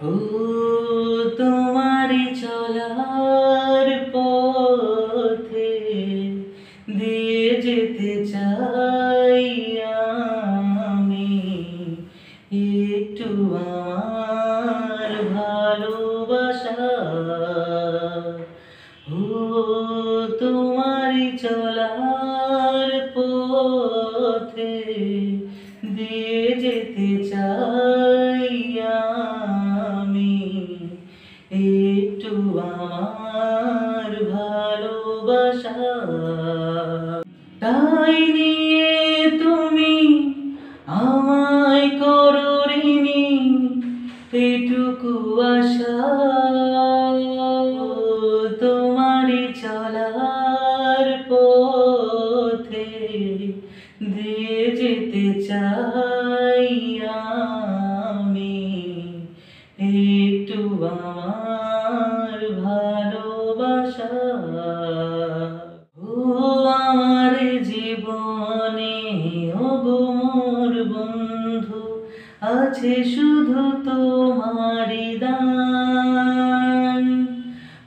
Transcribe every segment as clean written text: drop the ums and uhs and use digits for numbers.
ও তোমারি চলার পথে দিয়ে যেতে চাই আমি একটু আমার ভালোবাসা। ও তোমারি চলার পথে দিয়ে যেতে চাই আমি একটু আমার ভালোবাসা। তাই নিয়ে তুমি আমায় করো ঋণী এটুকু আশা। তোমারই চলার পথে দিয়ে যেতে চাই আমি একটু আমার ভালোবাসা। ও আমার জীবনে ওগো মোর বন্ধু আছে শুধু তোমারই দান।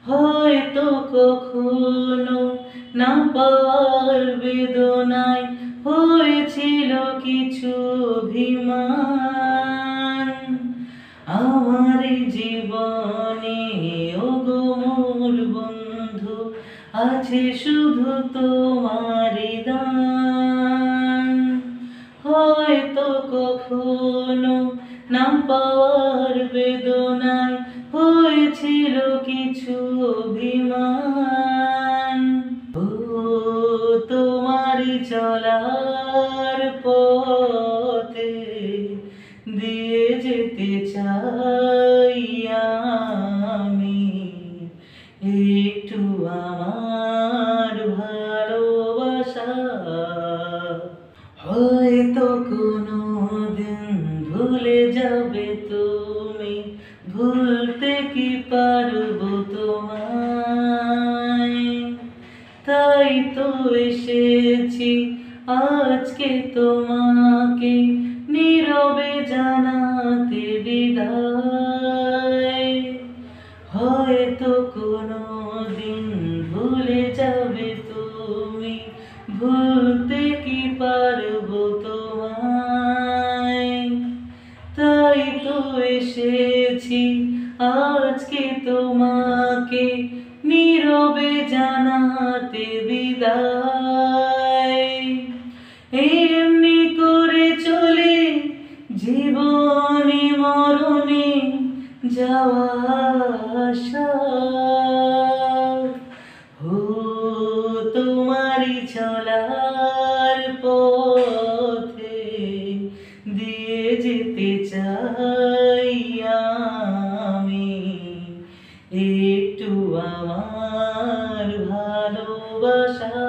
হয়তো কখনো না পাওয়ার বেদনায় হয়েছিল কিছু অভিমান। আমার জীবনে ওগো মোর বন্ধু আছে শুধু তোমারই দান। হয়তো কখনো না পাওয়ার বেদনায় হয়েছিল কিছু অভিমান। ও তোমারই চলার পথে দিয়ে যেতে চাই আমি একটু আমার ভালোবাসা। হয়তো কোনো দিন ভুলে যাবে তুমি, ভুলতে কি পারবো তোমায়। তাই তো এসেছি আজকে তোমাকে নীরবে জানাতে বিদায়। হয়তো কোনো দিন ভুলে যাবে তুমি, ভুলতে কি পারবো তোমায়। তাই তো এসেছি আজকে তোমাকে নীরবে জানাতে বিদায়। এমনি করে চলে জীবনে মরণে যাওয়া আসা। ও তোমারই চলার পথে দিয়ে যেতে চাই আমি একটু আমার ভালোবাসা।